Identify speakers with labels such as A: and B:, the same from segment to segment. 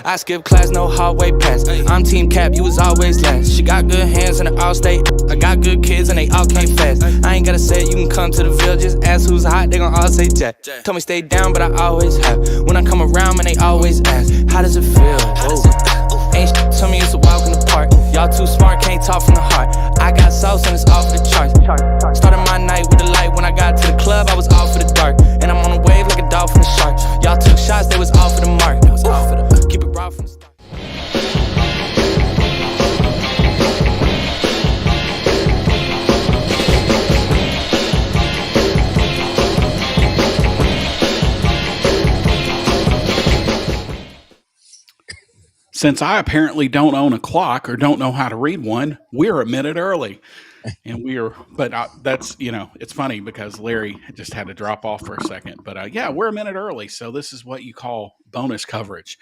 A: I skip class, no hallway pass. I'm team cap, you was always last. She got good hands and they all stay. I got good kids and they all came fast. I ain't gotta say it, you can come to the Ville. Just ask who's hot, they gon' all say Jack. Told me stay down, but I always have. When I come around, man, they always ask, how does it feel? Whoa. Ain't shit, tell me it's a walk in the park. Y'all too smart, can't talk from the heart. I got sauce and it's off the charts. Started my night with the light. When I got to the club, I was off for the dark. And I'm on a wave like a dolphin and shark. Y'all took shots, they was off for the mark. Keep it raw from the start.
B: Since I apparently don't own a clock or don't know how to read one, we're a minute early. And that's, it's funny because Larry just had to drop off for a second. But yeah, we're a minute early. So this is what you call bonus coverage.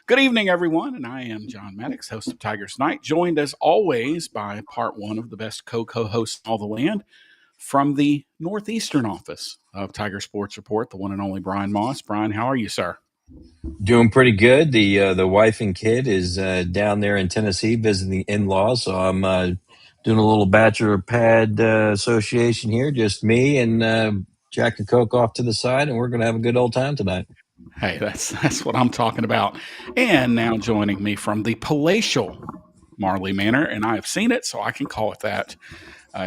B: Good evening, everyone. And I am John Maddox, host of Tigers Night, joined as always by part one of the best co-hosts in all the land from the Northeastern office of Tiger Sports Report, the one and only Bryan Moss. Bryan, how are you, sir?
C: Doing pretty good. The wife and kid is down there in Tennessee visiting in-laws, so I'm doing a little bachelor pad association here, just me and Jack and Coke off to the side, and we're going to have a good old time tonight.
B: Hey, that's what I'm talking about. And now joining me from the palatial Marley Manor, and I have seen it, so I can call it that.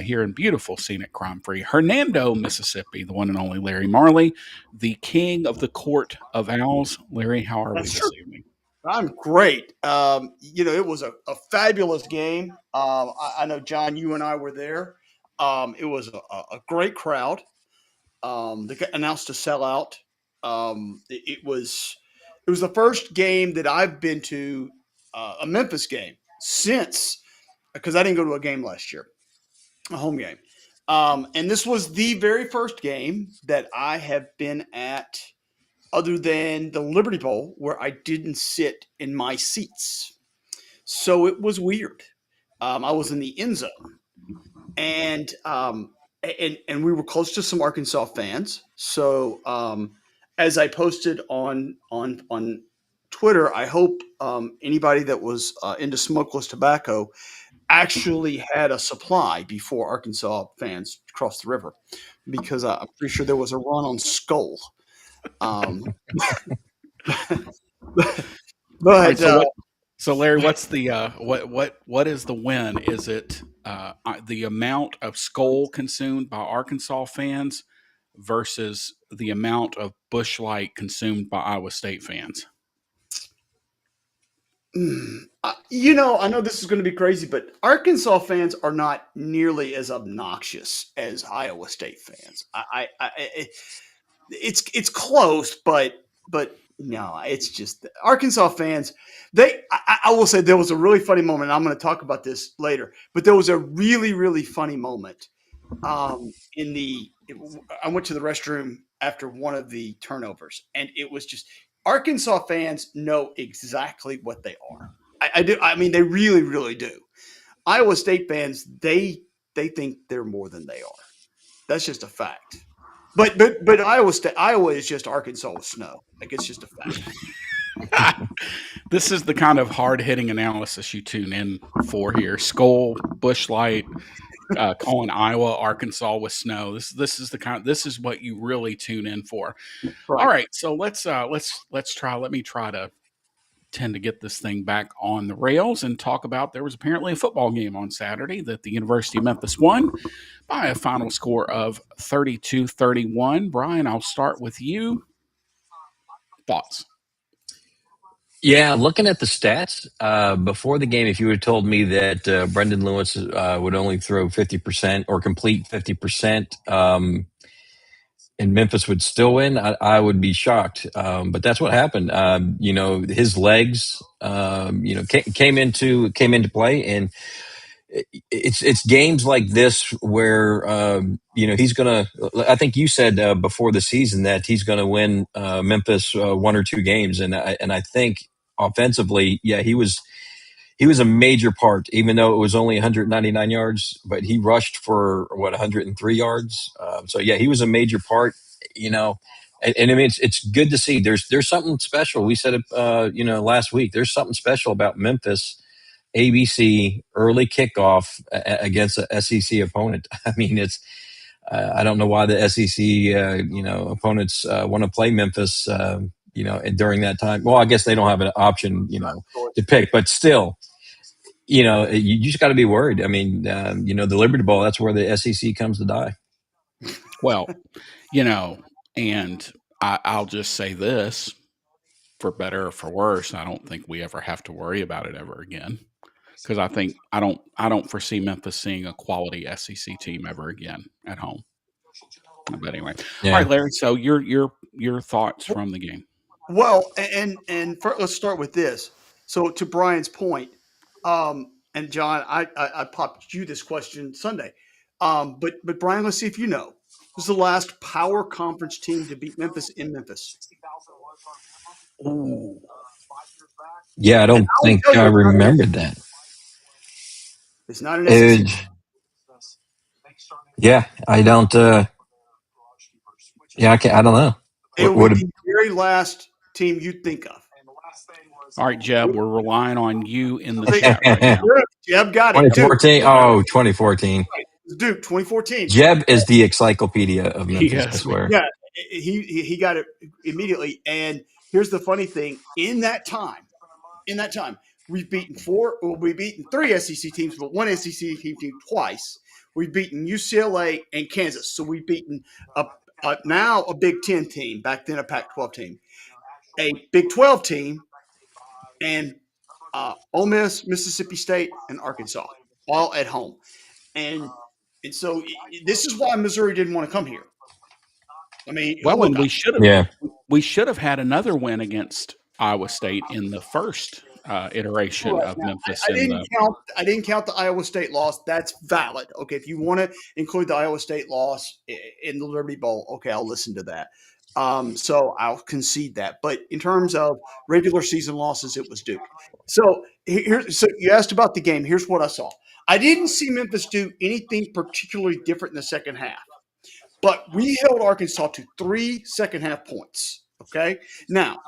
B: Here in beautiful, scenic, crime-free Hernando, Mississippi, the one and only Larry Marley, the king of the court of owls. Larry, how are we this evening?
D: I'm great. It was a fabulous game. I know, John, you and I were there. It was a great crowd. They announced a sellout. It was the first game that I've been to, a Memphis game, since, because I didn't go to a game last year. A home game. And this was the very first game that I have been at other than the Liberty Bowl where I didn't sit in my seats. So it was weird. I was in the end zone. And we were close to some Arkansas fans. So as I posted on Twitter, I hope anybody that was into smokeless tobacco actually had a supply before Arkansas fans crossed the river, because I'm pretty sure there was a run on Skull. But
B: so Larry, what's the what is the win? Is it the amount of Skull consumed by Arkansas fans versus the amount of Busch Light consumed by Iowa State fans?
D: I know this is going to be crazy, but Arkansas fans are not nearly as obnoxious as Iowa State fans. It's close, but no, it's just Arkansas fans. I will say there was a really funny moment. I'm going to talk about this later, but there was a really, really funny moment. I went to the restroom after one of the turnovers, and it was just. Arkansas fans know exactly what they are. I do. I mean, they really, really do. Iowa State fans, they think they're more than they are. That's just a fact. But Iowa is just Arkansas with snow. Like, it's just a fact.
B: This is the kind of hard-hitting analysis you tune in for here. Skull, Busch Light, calling Iowa, Arkansas with snow. This is what you really tune in for. Right. All right, so let's try. Let me try to tend to get this thing back on the rails and talk about. There was apparently a football game on Saturday that the University of Memphis won by a final score of 32-31. Bryan, I'll start with you. Thoughts?
C: Yeah, looking at the stats before the game, if you had told me that Brendan Lewis would only throw 50% or complete 50%, and Memphis would still win, I would be shocked. But that's what happened. His legs, came into play, and it's games like this where he's gonna. I think you said before the season that he's gonna win Memphis one or two games, and I think offensively, yeah, he was a major part, even though it was only 199 yards, but he rushed for 103 yards. So yeah, he was a major part. And I mean, it's good to see. There's something special. We said it, last week. There's something special about Memphis ABC early kickoff against a SEC opponent. I mean, it's I don't know why the SEC opponents want to play Memphis. During that time. Well, I guess they don't have an option, to pick, but still, you just got to be worried. I mean, the Liberty Bowl. That's where the SEC comes to die.
B: Well, and I'll just say this, for better or for worse, I don't think we ever have to worry about it ever again. Because I don't foresee Memphis seeing a quality SEC team ever again at home. But anyway,
C: Yeah.
B: All right, Larry. So your thoughts from the game?
D: Well, let's start with this. So to Brian's point, and John, I popped you this question Sunday, but Brian, let's see if you know. Who's the last power conference team to beat Memphis in Memphis?
B: Ooh.
C: Yeah, I don't think I remembered that.
D: It's not an SEC.
C: Yeah, I don't. I don't know.
D: It would be the very last team you'd think of.
B: All right, Jeb, we're relying on you in the chat right now.
D: Jeb got it.
C: 2014. Oh, 2014.
D: Duke, 2014.
C: Jeb is the encyclopedia of Memphis,
B: Yes,
C: I swear.
D: Yeah, he got it immediately. And here's the funny thing: in that time, we've beaten three SEC teams, but one SEC team twice. We've beaten UCLA and Kansas, so we've beaten now a Big Ten team, back then a Pac-12 team, a Big 12 team, and Ole Miss, Mississippi State, and Arkansas, all at home. And so this is why Missouri didn't want to come here. I mean,
B: well,
D: look,
B: and we should have had another win against Iowa State in the first iteration of Memphis.
D: I didn't count the Iowa State loss. That's valid. Okay, if you want to include the Iowa State loss in the Liberty Bowl, okay, I'll listen to that. So I'll concede that. But in terms of regular season losses, it was Duke. So you asked about the game. Here's what I saw. I didn't see Memphis do anything particularly different in the second half, but we held Arkansas to 3 second half points. Okay. Now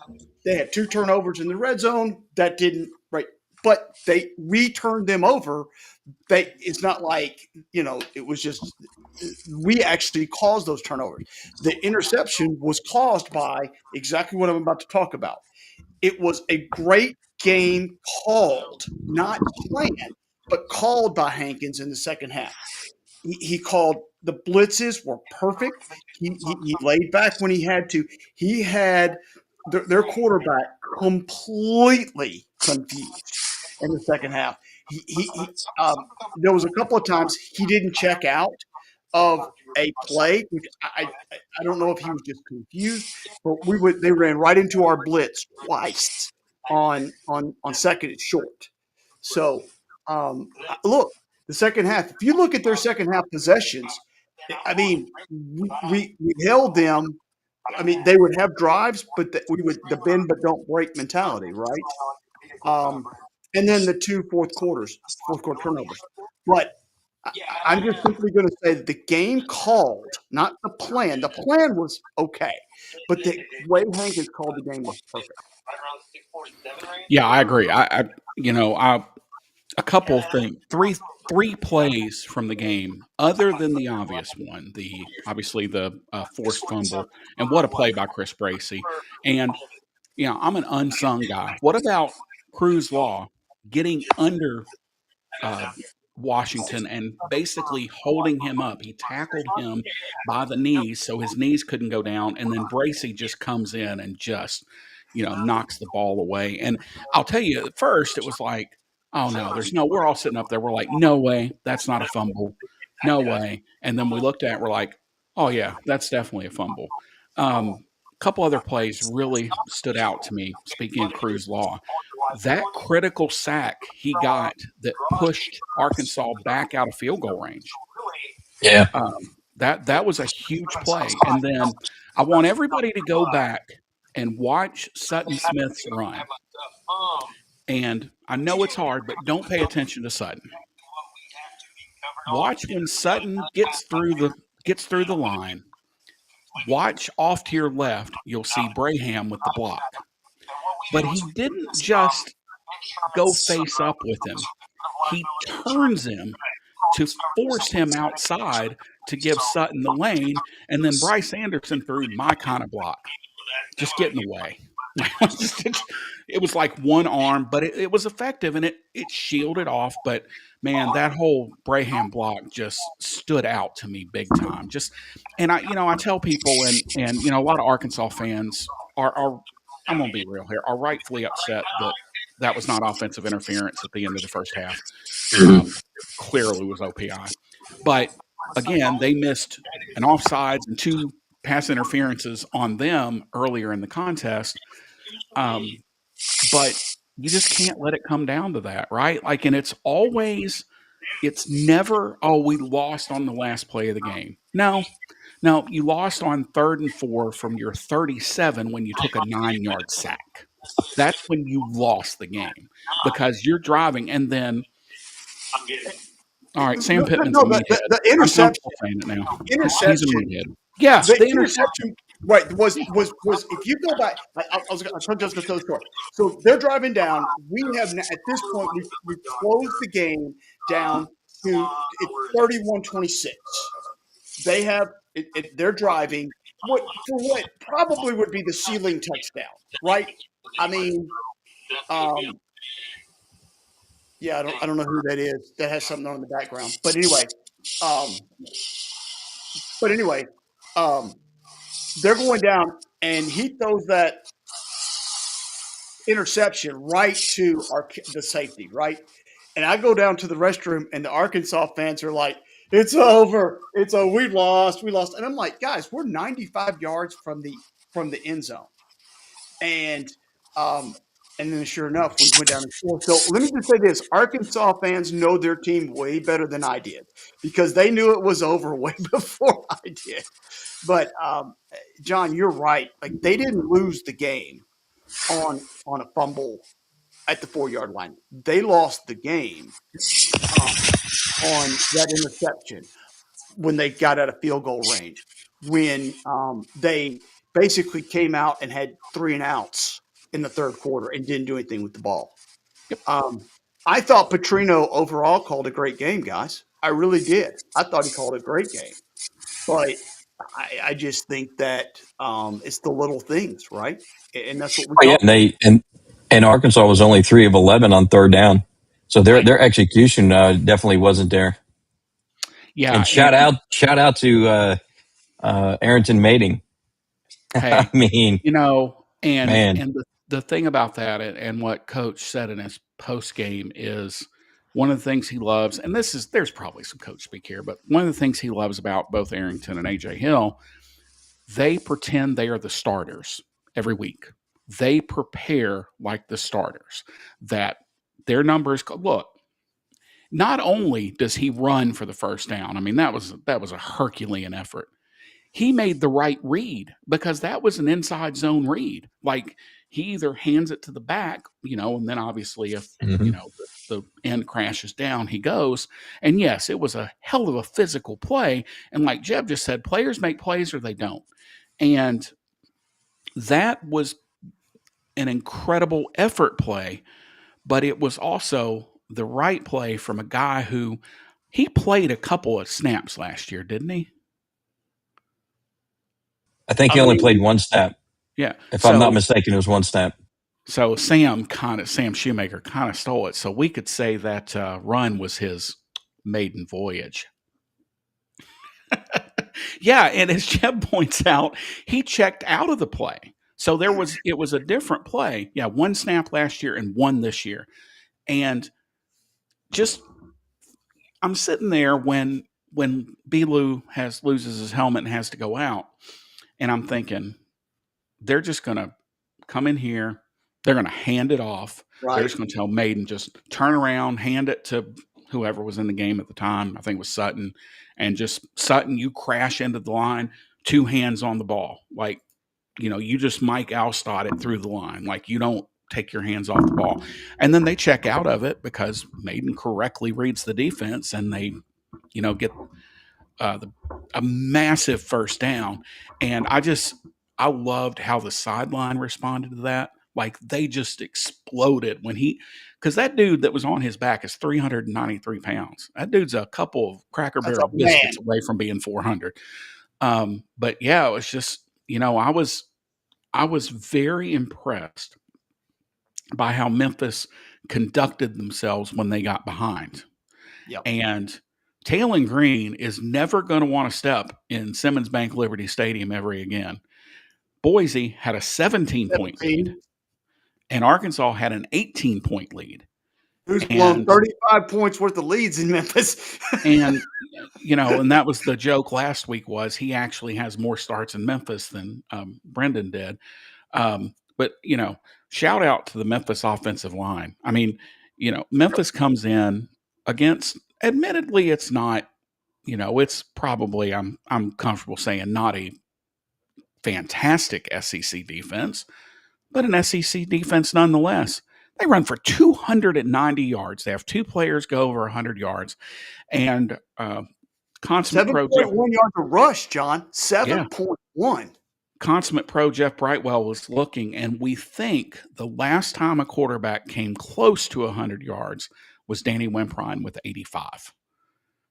D: they had 2 turnovers in the red zone that didn't but we turned them over. It's not like, it was just, we actually caused those turnovers. The interception was caused by exactly what I'm about to talk about. It was a great game called, not planned, but called by Hankins in the second half. He called the blitzes were perfect. He laid back when he had to. He had their quarterback completely confused in the second half. There was a couple of times he didn't check out of a play, which I don't know if he was just confused, but they ran right into our blitz twice on second and short. So look, the second half. If you look at their second half possessions, I mean, we held them. I mean, they would have drives, but we would the bend but don't break mentality, right? And then the 2 fourth quarter turnovers. But I'm just simply going to say that the game called, not the plan. The plan was okay, but the way Hankins called the game was perfect.
B: Yeah, I agree. A couple of things, three plays from the game, other than the obvious one, obviously the forced fumble, and what a play by Chris Bracey. And I'm an unsung guy. What about Cruz Law getting under Washington and basically holding him up? He tackled him by the knees so his knees couldn't go down, and then Bracey just comes in and just knocks the ball away. And I'll tell you, at first it was like, oh no, we're all sitting up there, we're like, no way, that's not a fumble, no way. And then we looked at it, we're like, oh yeah, that's definitely a fumble. A couple other plays really stood out to me. Speaking of Cruz Law, that critical sack he got that pushed Arkansas back out of field goal range.
C: Yeah.
B: That was a huge play. And then I want everybody to go back and watch Sutton Smith's run. And I know it's hard, but don't pay attention to Sutton. Watch when Sutton gets through the line. watch off to your left, you'll see Braham with the block. But he didn't just go face up with him. He turns him to force him outside to give Sutton the lane, and then Bryce Anderson threw my kind of block. Just get in the way. It was like one arm, but it was effective, and it shielded off. But man, that whole Braham block just stood out to me big time. And I tell people, and a lot of Arkansas fans are I'm gonna be real here, are rightfully upset that was not offensive interference at the end of the first half. Clearly was OPI, but again, they missed an offsides and 2 pass interferences on them earlier in the contest. But you just can't let it come down to that, right? Like, and it's never, oh, we lost on the last play of the game. No, you lost on 3rd and 4 from your 37 when you took a 9-yard sack. That's when you lost the game because you're driving and then. All right, Sam Pittman's a meathead.
D: The interception.
B: I'm saying it now.
D: Interception.
B: He's a meathead. Yes,
D: the interception. Right, was if you go back, I was just going to tell the story. So they're driving down. We have at this point we closed the game down to 31-26. They have they're driving for what probably would be the ceiling touchdown, right? I mean, yeah, I don't know who that is. That has something on in the background, but anyway, they're going down, and he throws that interception right to the safety, right? And I go down to the restroom, and the Arkansas fans are like, "It's over! It's over! We lost! And I'm like, guys, we're 95 yards from the end zone, and then sure enough, we went down and scored. So let me just say this: Arkansas fans know their team way better than I did because they knew it was over way before I did. But John, you're right. Like, they didn't lose the game on a fumble at the 4-yard line. They lost the game on that interception when they got out of field goal range. When they basically came out and had 3 and outs in the third quarter and didn't do anything with the ball. I thought Petrino overall called a great game, guys. I really did. I thought he called a great game. But I just think that it's the little things, right? And that's what we
C: and Arkansas was only 3 of 11 on 3rd down. So their execution definitely wasn't there.
B: Yeah.
C: And shout out to Arrington Mating.
B: Hey,
C: I mean,
B: and the thing about that, and what Coach said in his post game, is one of the things he loves, and there's probably some coach speak here, but one of the things he loves about both Arrington and AJ Hill, they pretend they are the starters every week. They prepare like the starters, that their numbers look. Not only does he run for the first down, I mean, that was a Herculean effort. He made the right read because that was an inside zone read. Like, he either hands it to the back, and then obviously if, the end crashes down, he goes. And yes, it was a hell of a physical play. And like Jeb just said, players make plays or they don't. And that was an incredible effort play, but it was also the right play from a guy who he played a couple of snaps last year, didn't he?
C: I think he only played 1 snap.
B: Yeah.
C: If I'm not mistaken, it was 1 snap.
B: So Sam Shoemaker kind of stole it. So we could say that run was his maiden voyage. Yeah. And as Jeb points out, he checked out of the play. So it was a different play. Yeah. 1 snap last year and 1 this year. And I'm sitting there when Belu loses his helmet and has to go out. And I'm thinking, they're just going to come in here. They're going to hand it off. Right. They're just going to tell Maiden, just turn around, hand it to whoever was in the game at the time. I think it was Sutton. And just, Sutton, you crash into the line, 2 hands on the ball. Like, you just Mike Alstott it through the line. Like, you don't take your hands off the ball. And then they check out of it because Maiden correctly reads the defense and they, get a massive first down, and I loved how the sideline responded to that. Like they just exploded when because that dude that was on his back is 393 pounds. That dude's a couple of Cracker
D: That's a
B: Barrel biscuits
D: man.
B: away from being 400. But yeah, it was just, I was very impressed by how Memphis conducted themselves when they got behind.
D: Yep.
B: And Taylon Green is never going to want to step in Simmons Bank Liberty Stadium ever again. Boise had a 17-point lead, and Arkansas had an 18-point lead.
D: Who's blown 35 points worth of leads in Memphis?
B: And that was the joke last week was he actually has more starts in Memphis than Brendan did. But shout out to the Memphis offensive line. I mean, Memphis comes in against, admittedly, it's not, it's probably, I'm comfortable saying, not a fantastic SEC defense, but an SEC defense nonetheless. They run for 290 yards. They have two players go over 100 yards. And consummate
D: 7.1 yards a rush, John. 7.1.
B: Consummate pro Jeff Brightwell was looking, and we think the last time a quarterback came close to 100 yards was Danny Wimprine with 85.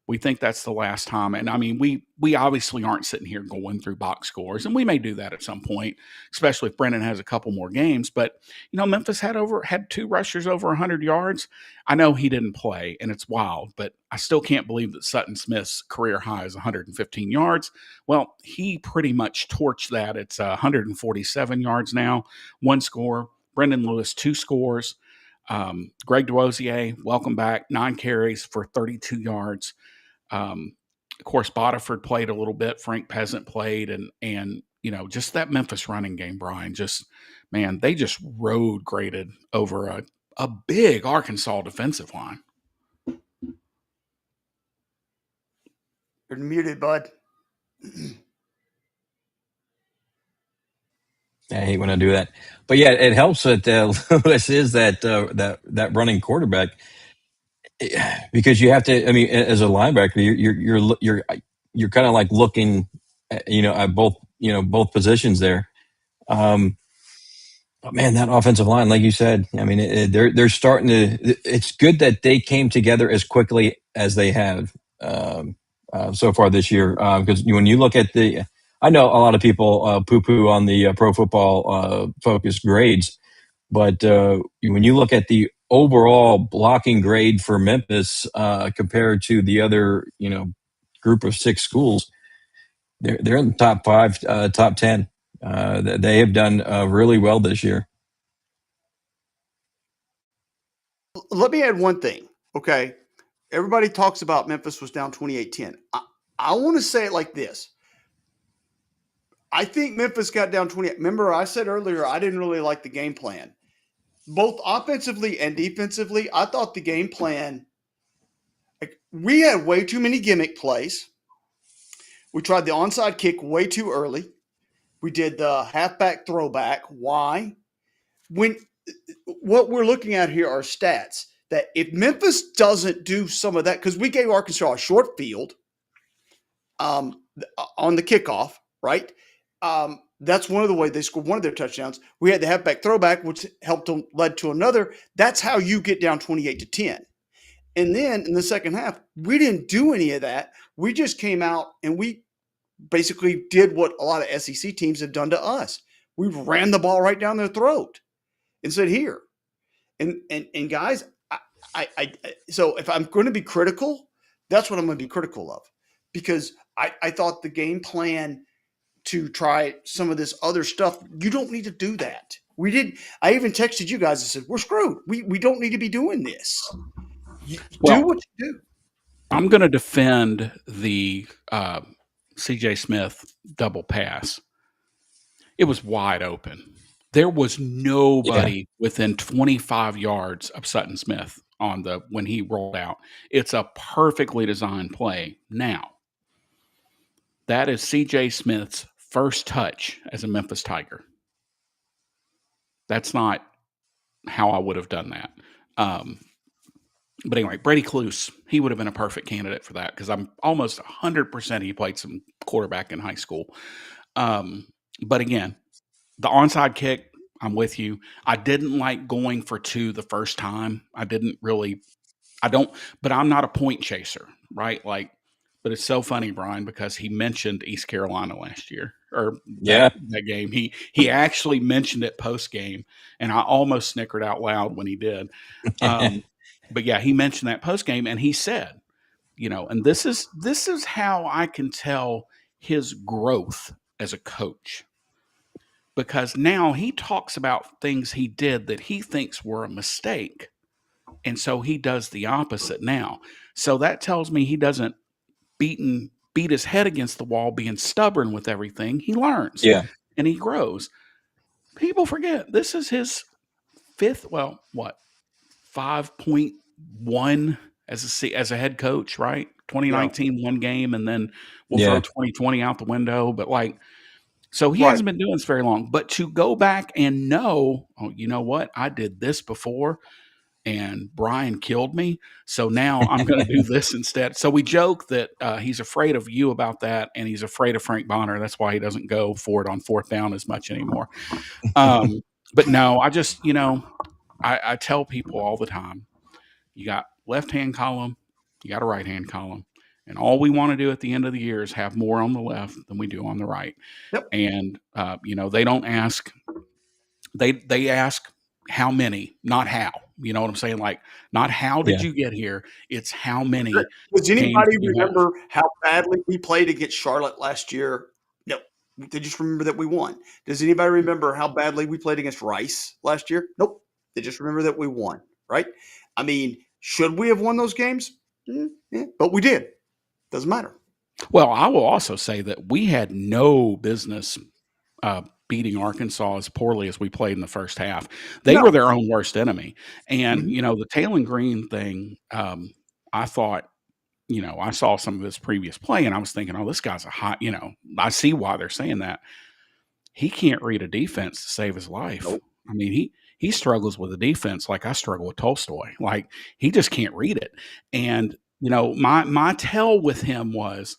B: We think that's the last time. And I mean, we obviously aren't sitting here going through box scores, and we may do that at some point, especially if Brendan has a couple more games. But, Memphis had two rushers over 100 yards. I know he didn't play, and it's wild, but I still can't believe that Sutton Smith's career high is 115 yards. Well, he pretty much torched that. It's 147 yards now, one score. Brendan Lewis, two scores. Greg DeWosier, welcome back, 9 carries for 32 yards. Of course, Bodiford played a little bit. Frank Peasant played, and just that Memphis running game, Bryan. They just road graded over a big Arkansas defensive line.
D: You're muted, bud.
C: I hate when I do that, but yeah, it helps that Lewis is that running quarterback. Because you have to. I mean, as a linebacker, you're kind of like looking, at both positions there. But man, that offensive line, like you said, I mean, they're starting to. It's good that they came together as quickly as they have so far this year. Because when you look at I know a lot of people poo-poo on the Pro Football Focus grades, but when you look at the overall blocking grade for Memphis compared to the other, group of 6 schools, they're in the top 5, top 10. They have done really well this year.
D: Let me add one thing, okay? Everybody talks about Memphis was down 28-10. I want to say it like this. I think Memphis got down 28. Remember, I said earlier I didn't really like the game plan. Both offensively and defensively, I thought the game plan, we had way too many gimmick plays. We tried the onside kick way too early. We did the halfback throwback. Why? What we're looking at here are stats that if Memphis doesn't do some of that, because we gave Arkansas a short field on the kickoff, right? That's one of the ways they scored one of their touchdowns. We had the halfback throwback, which led to another. That's how you get down 28-10. And then in the second half, we didn't do any of that. We just came out and we basically did what a lot of SEC teams have done to us. We ran the ball right down their throat and said, here. And guys, so if I'm going to be critical, that's what I'm going to be critical of, because I thought the game plan to try some of this other stuff, you don't need to do that. I even texted you guys and said, we're screwed. We don't need to be doing this. Do what you do.
B: I'm going to defend the CJ Smith double pass. It was wide open. There was nobody within 25 yards of Sutton Smith when he rolled out. It's a perfectly designed play. Now, that is CJ Smith's first touch as a Memphis Tiger. That's not how I would have done that. But anyway, Brady Cluse, he would have been a perfect candidate for that because I'm almost 100% he played some quarterback in high school. But again, the onside kick, I'm with you. I didn't like going for 2 the first time. But I'm not a point chaser, right? Like, but it's so funny, Bryan, because he mentioned East Carolina last year or that game. He actually mentioned it post game, and I almost snickered out loud when he did. But yeah, he mentioned that post game, and he said, and this is how I can tell his growth as a coach. Because now he talks about things he did that he thinks were a mistake. And so he does the opposite now. So that tells me he doesn't beat his head against the wall being stubborn with everything. He learns and he grows. People forget this is his 5.1 as a head coach, right? 2019 one game, and then we'll throw 2020 out the window. But so he hasn't been doing this very long. But to go back and know, oh, you know what? I did this before and Bryan killed me. So now I'm going to do this instead. So we joke that he's afraid of you about that, and he's afraid of Frank Bonner. That's why he doesn't go for it on 4th down as much anymore. But no, I just, I tell people all the time, you got left-hand column, you got a right-hand column. And all we want to do at the end of the year is have more on the left than we do on the right.
D: Yep.
B: And, they don't ask, they ask how many, not how. You know what I'm saying? Like, not how did you get here? It's how many.
D: Does anybody remember how badly we played against Charlotte last year? No. They just remember that we won. Does anybody remember how badly we played against Rice last year? Nope. They just remember that we won, right? I mean, should we have won those games? Yeah, but we did. Doesn't matter.
B: Well, I will also say that we had no business beating Arkansas as poorly as we played in the first half. They were their own worst enemy. And, the Taylor Green thing, I thought, I saw some of his previous play and I was thinking, oh, this guy's a hot, I see why they're saying that. He can't read a defense to save his life.
D: Nope.
B: I mean, he struggles with a defense like I struggle with Tolstoy. Like, he just can't read it. And, my tell with him was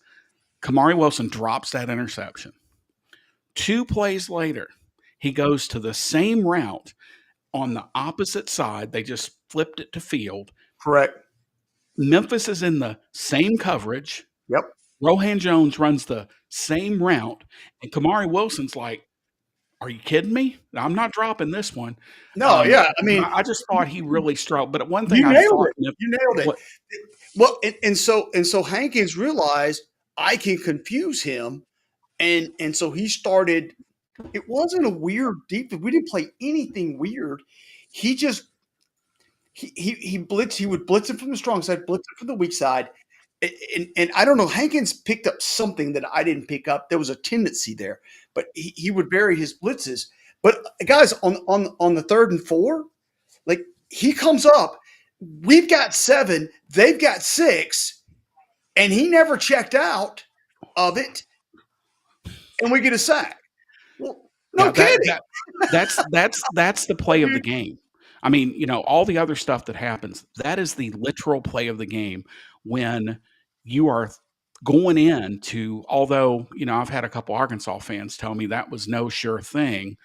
B: Kamari Wilson drops that interception. 2 plays later, he goes to the same route on the opposite side. They just flipped it to field.
D: Correct.
B: Memphis is in the same coverage.
D: Yep.
B: Rohan Jones runs the same route. And Kamari Wilson's like, are you kidding me? I'm not dropping this one.
D: No, I mean,
B: I just thought he really struggled. But one thing
D: you nailed it.
B: What,
D: well, and so Hankins realized I can confuse him. And so he started, it wasn't a weird defense. We didn't play anything weird. He just, he blitzed, he would blitz it from the strong side, blitz it from the weak side. And I don't know, Hankins picked up something that I didn't pick up. There was a tendency there, but he would vary his blitzes. But guys, on the 3rd and 4, like, he comes up, we've got 7, they've got 6, and he never checked out of it. And we get a sack. Well, no kidding.
B: That's the play of the game. I mean, all the other stuff that happens, that is the literal play of the game when you are going into, although, I've had a couple Arkansas fans tell me that was no sure thing,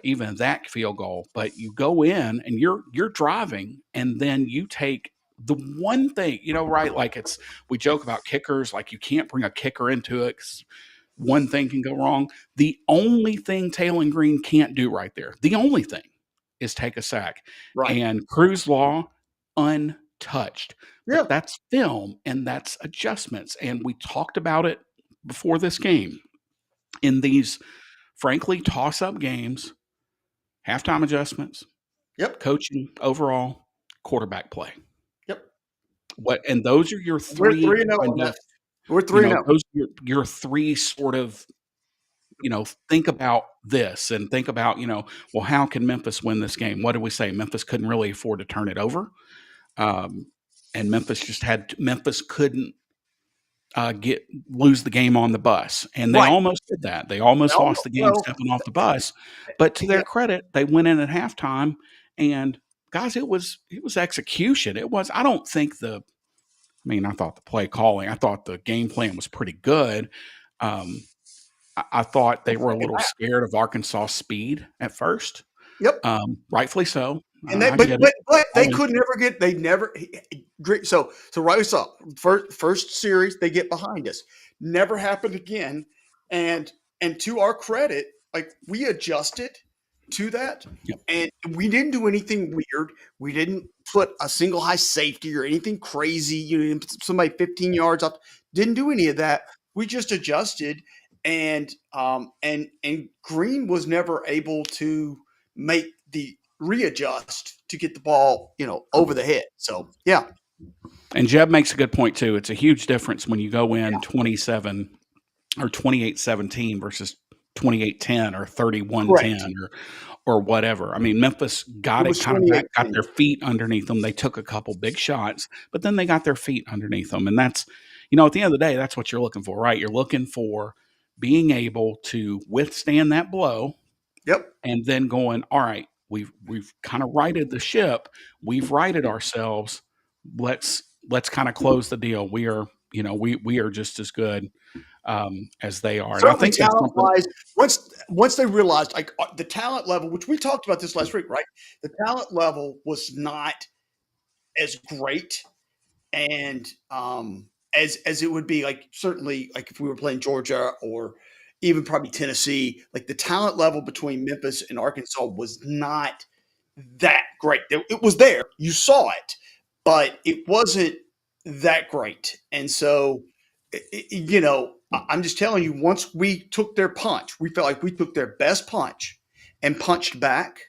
B: even that field goal, but you go in and you're driving and then you take the one thing, right? Like, we joke about kickers, like you can't bring a kicker into it 'cause one thing can go wrong. The only thing Taylor Green can't do right there, the only thing, is take a sack.
D: Right.
B: And Cruz Law, untouched.
D: Yeah.
B: But that's film and that's adjustments. And we talked about it before this game. In these, frankly, toss-up games, halftime adjustments, coaching overall, quarterback play.
D: Yep.
B: And those are your 3.
D: We're 3-0 left. We're 3-0.
B: Those are your 3 sort of, think about this and think about, well, how can Memphis win this game? What did we say? Memphis couldn't really afford to turn it over. And Memphis couldn't lose the game on the bus. And they almost did that. They almost lost the game stepping off the bus. But to their credit, they went in at halftime and guys, it was execution. It was. I don't think I thought the play calling, I thought the game plan was pretty good. I thought they were a little scared of Arkansas speed at first.
D: Yep.
B: Rightfully so.
D: And they, but they could never get. They never. So rightly so. First series they get behind us. Never happened again. And to our credit, like we adjusted to that, and we didn't do anything weird. We didn't put a single high safety or anything crazy. You know, somebody 15 yards up. Didn't do any of that. We just adjusted, and Green was never able to make the readjust to get the ball, over the head. So, yeah.
B: And Jeb makes a good point too. It's a huge difference when you go in 27 or 28-17 versus 28-10 or 31-10 or whatever. I mean, Memphis got their feet underneath them. They took a couple big shots, but then they got their feet underneath them. And that's, at the end of the day, that's what you're looking for, right? You're looking for being able to withstand that blow.
D: Yep.
B: And then going, all right, we've kind of righted the ship. We've righted ourselves. Let's kind of close the deal. We are, we are just as good as they are. And I think
D: talent-wise, once they realized like the talent level, which we talked about this last week, right? The talent level was not as great and as it would be like certainly like if we were playing Georgia or even probably Tennessee, like the talent level between Memphis and Arkansas was not that great. It was there. You saw it, but it wasn't that great. And so, I'm just telling you, once we took their punch, we felt like we took their best punch and punched back.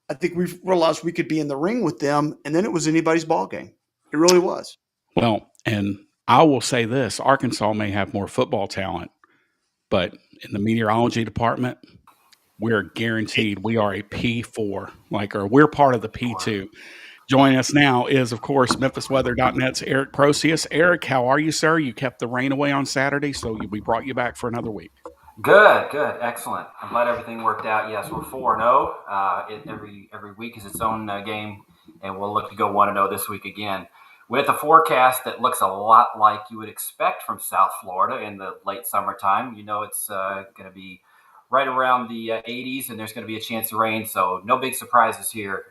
D: I think we realized we could be in the ring with them, and then it was anybody's ball game. It really was.
B: Well, and I will say this, Arkansas may have more football talent, but in the meteorology department, we're guaranteed we are a P4, or we're part of the P2. Joining us now is, of course, MemphisWeather.net's Erik Procius. Erik, how are you, sir? You kept the rain away on Saturday, so we brought you back for another week.
E: Good, excellent. I'm glad everything worked out. Yes, we're 4-0. Every week is its own game, and we'll look to go 1-0 this week again. With a forecast that looks a lot like you would expect from South Florida in the late summertime, it's going to be right around the 80s, and there's going to be a chance of rain, so no big surprises here.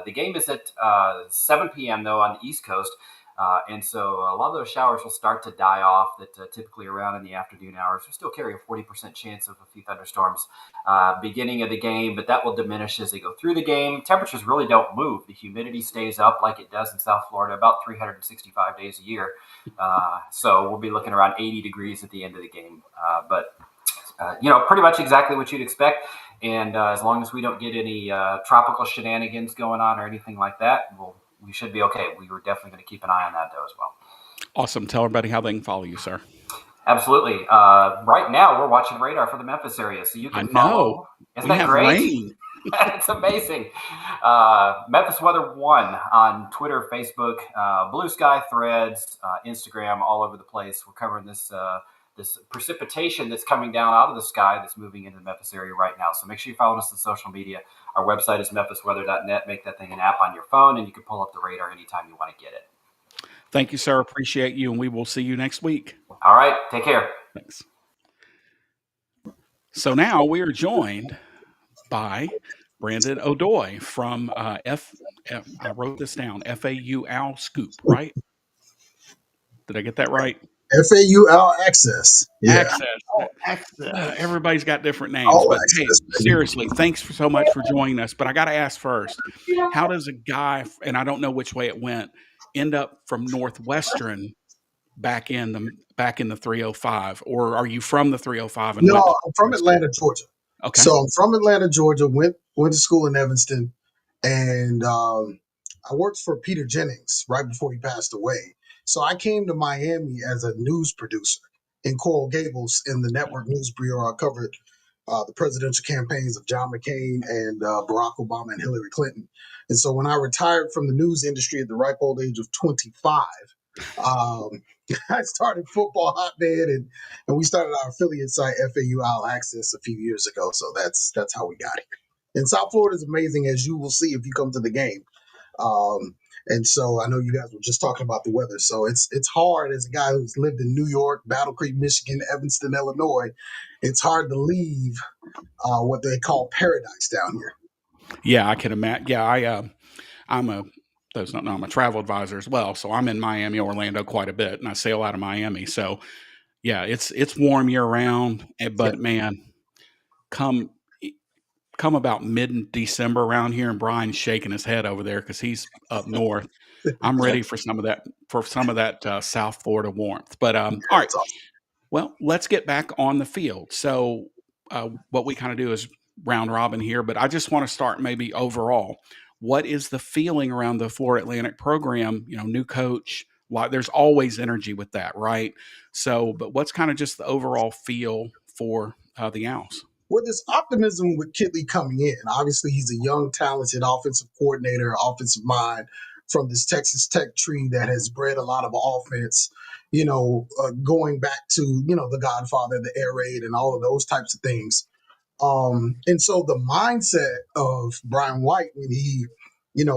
E: The game is at 7 p.m., though, on the East Coast, and so a lot of those showers will start to die off that typically around in the afternoon hours. We still carry a 40% chance of a few thunderstorms beginning of the game, but that will diminish as they go through the game. Temperatures really don't move. The humidity stays up like it does in South Florida about 365 days a year. So we'll be looking around 80 degrees at the end of the game. But pretty much exactly what you'd expect. And as long as we don't get any tropical shenanigans going on or anything like that, we should be okay. We were definitely going to keep an eye on that, though, as well.
B: Awesome. Tell everybody how they can follow you, sir.
E: Absolutely. Right now, we're watching radar for the Memphis area, so you can follow. Isn't that great? It's amazing. Memphis Weather 1 on Twitter, Facebook, Blue Sky, Threads, Instagram, all over the place. We're covering this precipitation that's coming down out of the sky that's moving into the Memphis area right now. So make sure you follow us on social media. Our website is MemphisWeather.net. Make that thing an app on your phone, and you can pull up the radar anytime you want to get it.
B: Thank you, sir. Appreciate you, and we will see you next week.
E: All right. Take care.
B: Thanks. So now we are joined by Brandon Odom from I wrote this down, FAU Owl Scoop, right? Did I get that right?
F: FAU Owl Access. Yeah.
B: Access. Everybody's got different names. But hey, seriously, thanks so much for joining us. But I got to ask first, how does a guy, and I don't know which way it went, end up from Northwestern back in the 305? Or are you from the 305?
F: No, I'm from Atlanta, Georgia.
B: Okay.
F: So I'm from Atlanta, Georgia, went to school in Evanston, and I worked for Peter Jennings right before he passed away. So I came to Miami as a news producer in Coral Gables in the network news bureau. I covered the presidential campaigns of John McCain and Barack Obama and Hillary Clinton. And so when I retired from the news industry at the ripe old age of 25, I started Football Hotbed, and we started our affiliate site, FAU Owl Access, a few years ago. So that's how we got here. And South Florida is amazing, as you will see if you come to the game. And so I know you guys were just talking about the weather. So it's hard as a guy who's lived in New York, Battle Creek, Michigan, Evanston, Illinois. It's hard to leave what they call paradise down here.
B: Yeah, I can imagine. Yeah, I'm a those don't know I'm a travel advisor as well, so I'm in Miami, Orlando quite a bit, and I sail out of Miami. So yeah, it's warm year round, but man, come about mid December around here, and Brian's shaking his head over there because he's up north. I'm ready for some of that South Florida warmth. But all right,
F: It's awesome.
B: well, let's get back on the field. So what we kind of do is round robin here, but I just want to start maybe overall. What is the feeling around the Florida Atlantic program? New coach. There's always energy with that, right? So, but what's kind of just the overall feel for the Owls?
F: Well, there's optimism with Kitley coming in. Obviously, he's a young, talented offensive coordinator, offensive mind from this Texas Tech tree that has bred a lot of offense, going back to, the Godfather, the Air Raid, and all of those types of things. And so the mindset of Brian White when he,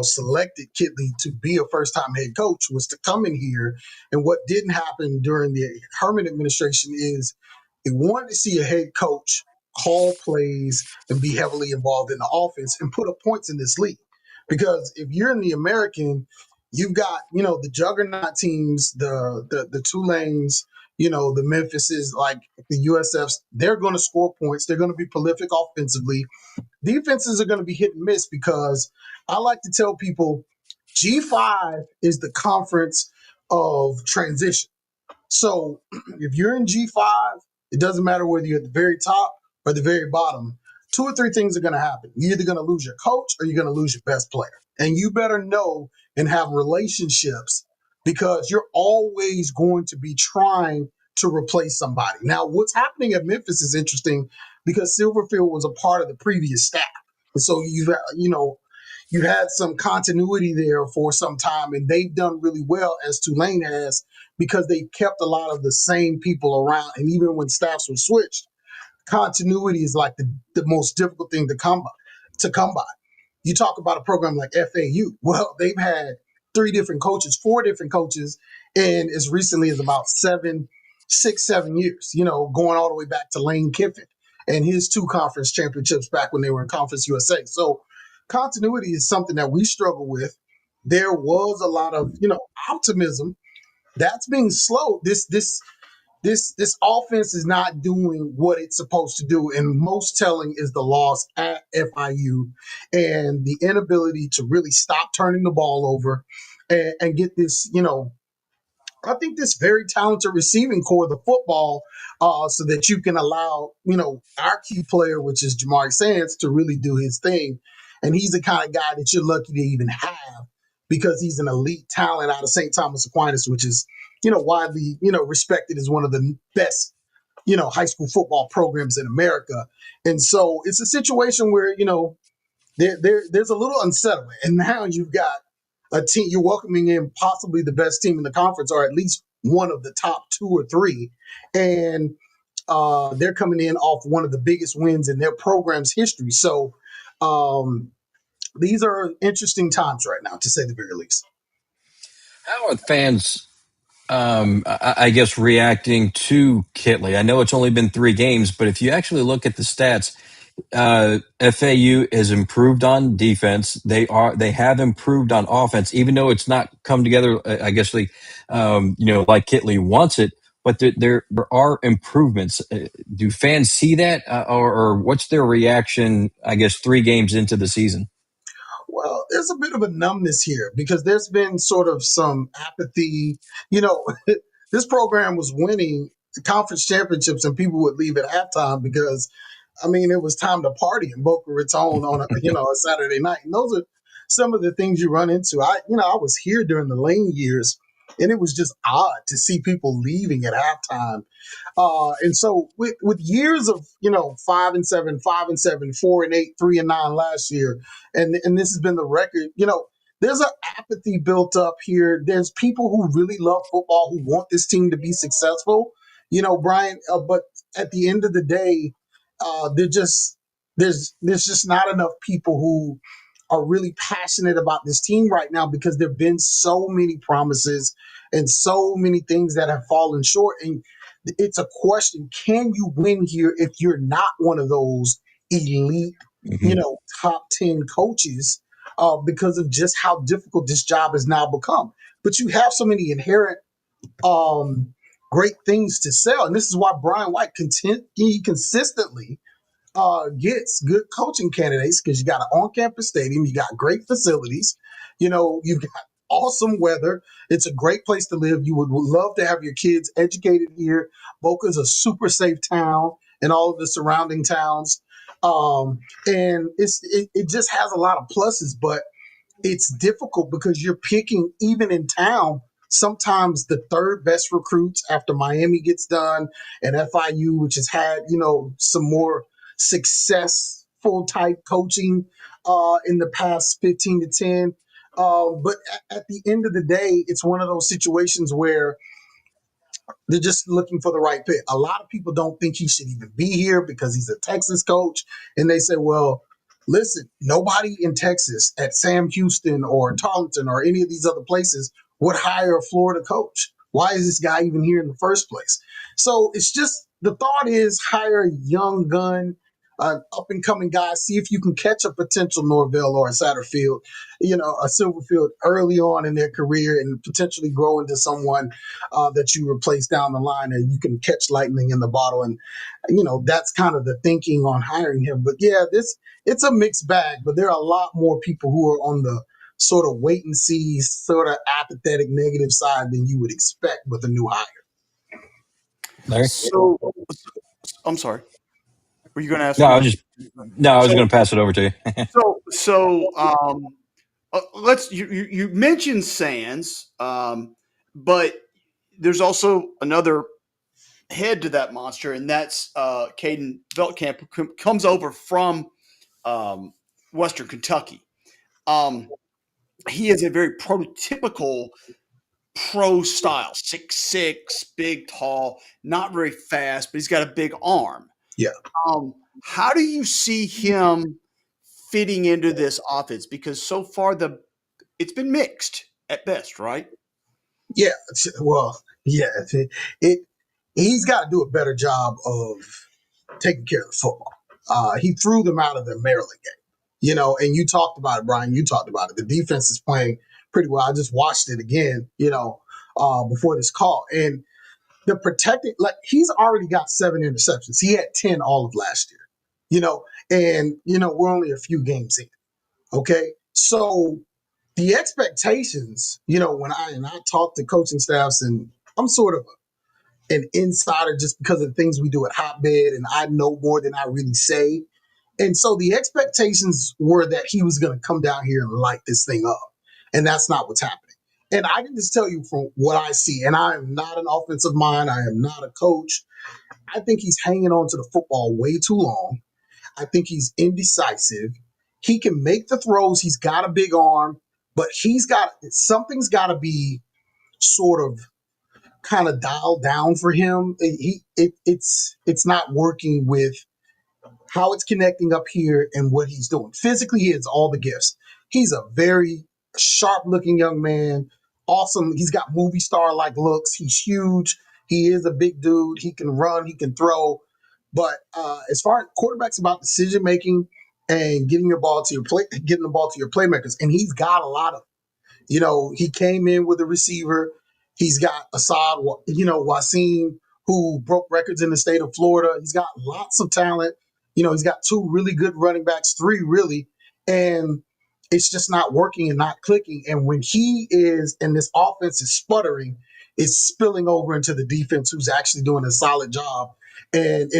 F: selected Kitley to be a first-time head coach was to come in here. And what didn't happen during the Herman administration is he wanted to see a head coach call plays and be heavily involved in the offense and put up points in this league. Because if you're in the American, you've got, the juggernaut teams, the Tulanes, the Memphises, like the USFs, they're going to score points. They're going to be prolific offensively. Defenses are going to be hit and miss because I like to tell people G5 is the conference of transition. So if you're in G5, it doesn't matter whether you're at the very top or the very bottom. 2 or 3 things are going to happen. You're either going to lose your coach or you're going to lose your best player. And you better know and have relationships because you're always going to be trying to replace somebody. Now, what's happening at Memphis is interesting because Silverfield was a part of the previous staff. And so you had some continuity there for some time, and they've done really well as Tulane has because they kept a lot of the same people around. And even when staffs were switched, continuity is like the most difficult thing to come by. You talk about a program like FAU. Well, they've had 4 different coaches, and as recently as about 7 years, going all the way back to Lane Kiffin and his 2 conference championships back when they were in Conference USA. So continuity is something that we struggle with. There was a lot of, optimism. That's being slow. This offense is not doing what it's supposed to do. And most telling is the loss at FIU and the inability to really stop turning the ball over and get this, I think this very talented receiving core of the football so that you can allow, our key player, which is Jamari Sands, to really do his thing. And he's the kind of guy that you're lucky to even have because he's an elite talent out of St. Thomas Aquinas, which is, widely, respected as one of the best, high school football programs in America. And so it's a situation where, there's a little unsettling. And now you've got a team, you're welcoming in possibly the best team in the conference, or at least one of the top 2 or 3. And they're coming in off one of the biggest wins in their program's history. So these are interesting times right now, to say the very least.
C: How are fans, I guess, reacting to Kitley? I know it's only been 3 games, but if you actually look at the stats, FAU has improved on defense. They have improved on offense, even though it's not come together. I guess like Kitley wants it, but there are improvements. Do fans see that, or what's their reaction? I guess 3 games into the season.
F: Well, there's a bit of a numbness here because there's been sort of some apathy. This program was winning conference championships and people would leave at halftime because, it was time to party in Boca Raton on a Saturday night. And those are some of the things you run into. I was here during the Lane years, and it was just odd to see people leaving at halftime. And so with years of 5-7, 5-7, 4-8, 3-9 last year, and this has been the record. There's an apathy built up here. There's people who really love football who want this team to be successful. Brian. But at the end of the day, there's just not enough people who are really passionate about this team right now because there have been so many promises and so many things that have fallen short. And it's a question, can you win here if you're not one of those elite, top 10 coaches because of just how difficult this job has now become? But you have so many inherent great things to sell. And this is why Brian White consistently gets good coaching candidates, because you got an on-campus stadium, you got great facilities, you've got awesome weather. It's a great place to live. You would love to have your kids educated here. Boca's a super safe town and all of the surrounding towns. And it just has a lot of pluses, but it's difficult because you're picking, even in town, sometimes the third best recruits after Miami gets done and FIU, which has had, some more successful type coaching in the past 15 to 10. But at the end of the day, it's one of those situations where they're just looking for the right fit. A lot of people don't think he should even be here because he's a Texas coach. And they say, well, listen, nobody in Texas at Sam Houston or Tarleton or any of these other places would hire a Florida coach. Why is this guy even here in the first place? So it's just, the thought is hire a young gun, an up-and-coming guy, see if you can catch a potential Norvell or a Satterfield, a Silverfield early on in their career and potentially grow into someone that you replace down the line, and you can catch lightning in the bottle. And, that's kind of the thinking on hiring him. But yeah, it's a mixed bag, but there are a lot more people who are on the sort of wait and see, sort of apathetic, negative side than you would expect with a new hire.
C: Larry?
D: So, I'm sorry. Were you going to ask?
C: No, I was going to pass it over to you.
D: Let's. You mentioned Sands, but there's also another head to that monster, and that's Caden Veltkamp, who comes over from Western Kentucky. He is a very prototypical pro style, 6'6", big, tall, not very fast, but he's got a big arm.
F: Yeah.
D: How do you see him fitting into this offense? Because so far it's been mixed at best, right?
F: Yeah. Well, yeah. He's got to do a better job of taking care of the football. He threw them out of the Maryland game, and you talked about it, Brian. You talked about it. The defense is playing pretty well. I just watched it again, before this call. And the protecting, he's already got 7 interceptions. He had 10 all of last year, and, we're only a few games in. Okay. So the expectations, when I talk to coaching staffs, and I'm sort of an insider just because of the things we do at Hotbed, and I know more than I really say. And so the expectations were that he was going to come down here and light this thing up. And that's not what's happening. And I can just tell you from what I see, and I am not an offensive mind, I am not a coach. I think he's hanging on to the football way too long. I think he's indecisive. He can make the throws. He's got a big arm, but something's got to be sort of kind of dialed down for him. It's not working with how it's connecting up here and what he's doing. Physically, he has all the gifts. He's a very sharp-looking young man. Awesome. He's got movie star-like looks. He's huge. He is a big dude. He can run. He can throw. But as far as quarterbacks about decision-making and getting the ball to your playmakers, and he's got a lot of, he came in with a receiver. He's got Assad, Wasim, who broke records in the state of Florida. He's got lots of talent. He's got 2 really good running backs, 3 really, and it's just not working and not clicking. And when he is, and this offense is sputtering, it's spilling over into the defense, who's actually doing a solid job. And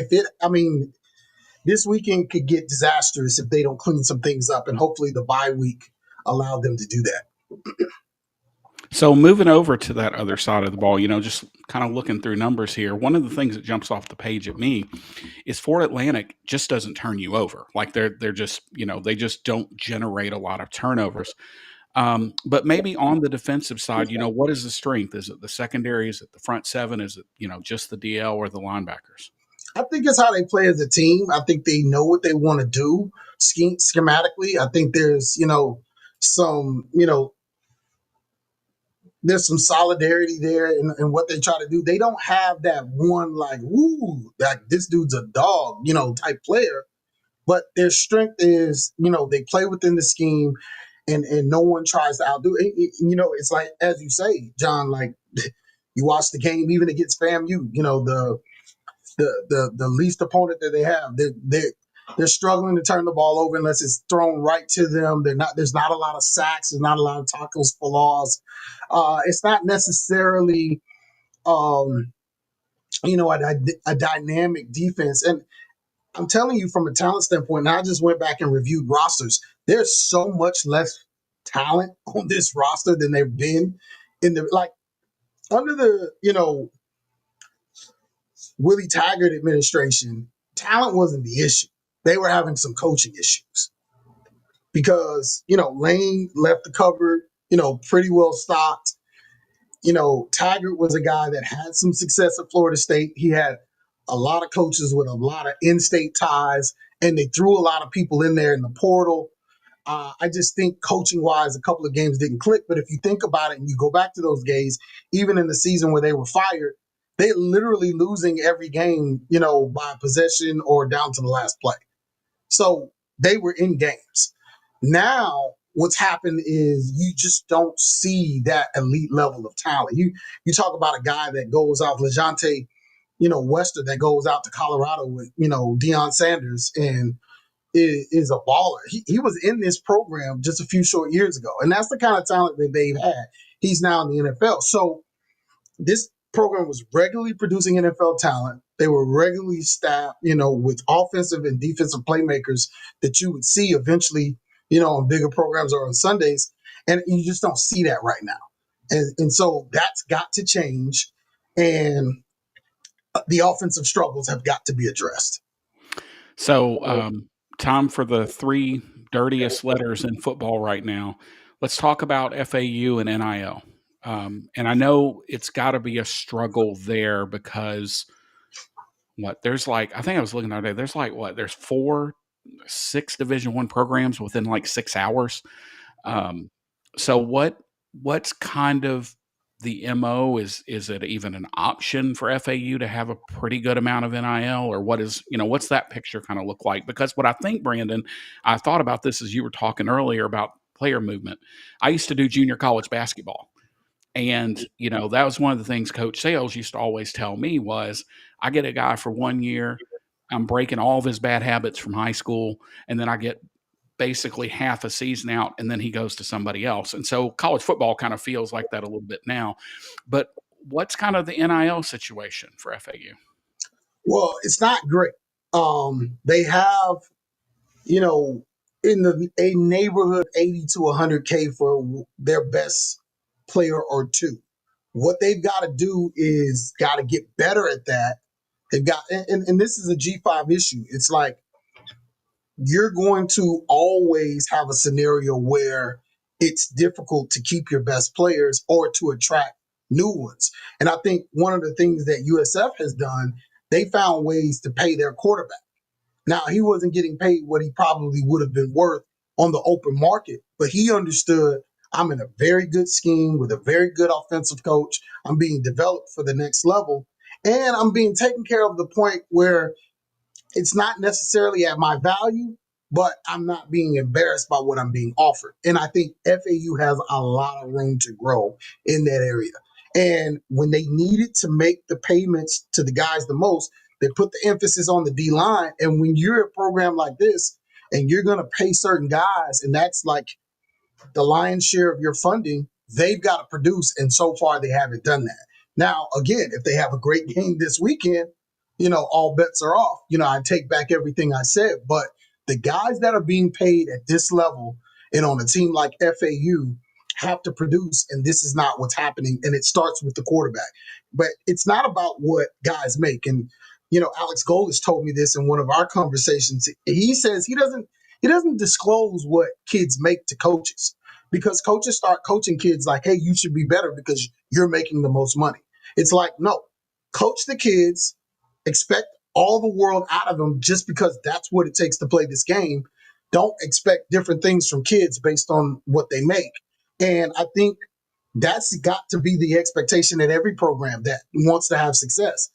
F: this weekend could get disastrous if they don't clean some things up, and hopefully the bye week allowed them to do that.
B: So moving over to that other side of the ball, just kind of looking through numbers here, one of the things that jumps off the page at me is Fort Atlantic just doesn't turn you over. Like they're just, they just don't generate a lot of turnovers. But maybe on the defensive side, what is the strength? Is it the secondary? Is it the front 7? Is it, just the DL or the linebackers?
F: I think it's how they play as a team. I think they know what they want to do schematically. I think there's, some, there's some solidarity there in what they try to do. They don't have that one like, woo, like this dude's a dog, type player. But their strength is, they play within the scheme, and no one tries to outdo it. It's like, as you say, John, like you watch the game even against FAMU, the least opponent that they have, they're struggling to turn the ball over unless it's thrown right to them. There's not a lot of sacks, there's not a lot of tackles for loss. It's not necessarily a dynamic defense. And I'm telling you, from a talent standpoint, and I just went back and reviewed rosters. There's so much less talent on this roster than they've been under the Willie Taggart administration. Talent wasn't the issue. They were having some coaching issues because Lane left the cupboard pretty well stocked. Taggart was a guy that had some success at Florida State. He had a lot of coaches with a lot of in-state ties, and they threw a lot of people in there in the portal. I just think coaching-wise, a couple of games didn't click. But if you think about it and you go back to those games, even in the season where they were fired, they're literally losing every game, by possession or down to the last play. So they were in games. Now, what's happened is you just don't see that elite level of talent. You talk about a guy that goes out, LeJohntay, Wester, that goes out to Colorado with, Deion Sanders and is a baller. He was in this program just a few short years ago. And that's the kind of talent that they've had. He's now in the NFL. So this program was regularly producing NFL talent. They were regularly staffed, with offensive and defensive playmakers that you would see eventually, on bigger programs or on Sundays. And you just don't see that right now. And so that's got to change. And the offensive struggles have got to be addressed.
B: So, time for the three dirtiest letters in football right now. Let's talk about FAU and NIL. And I know it's got to be a struggle there because there's I think I was looking the other day, there's 6 Division I programs within 6 hours. So what's kind of the MO? Is it even an option for FAU to have a pretty good amount of NIL, or what's that picture kind of look like? Because what I think, Brandon, I thought about this as you were talking earlier about player movement. I used to do junior college basketball. And, that was one of the things Coach Sales used to always tell me was, I get a guy for 1 year, I'm breaking all of his bad habits from high school, and then I get basically half a season out, and then he goes to somebody else. And so college football kind of feels like that a little bit now. But what's kind of the NIL situation for FAU?
F: Well, it's not great. They have, in a neighborhood 80 to 100K for their best player or two. What they've got to do is got to get better at that. They've got, and this is a G5 issue. It's like you're going to always have a scenario where it's difficult to keep your best players or to attract new ones. And I think one of the things that USF has done, they found ways to pay their quarterback. Now, he wasn't getting paid what he probably would have been worth on the open market, but he understood, I'm in a very good scheme with a very good offensive coach. I'm being developed for the next level, and I'm being taken care of to the point where it's not necessarily at my value, but I'm not being embarrassed by what I'm being offered. And I think FAU has a lot of room to grow in that area. And when they needed to make the payments to the guys the most, they put the emphasis on the D-line. And when you're a program like this and you're going to pay certain guys, and that's like the lion's share of your funding, they've got to produce. And so far, they haven't done that. Now, again, if they have a great game this weekend, all bets are off. I take back everything I said. But the guys that are being paid at this level and on a team like FAU have to produce, and this is not what's happening. And it starts with the quarterback. But it's not about what guys make. And, Alex Goldis told me this in one of our conversations. He says he doesn't disclose what kids make to coaches, because coaches start coaching kids like, hey, you should be better because you're making the most money. It's like, no, coach the kids, expect all the world out of them just because that's what it takes to play this game. Don't expect different things from kids based on what they make. And I think that's got to be the expectation at every program that wants to have success.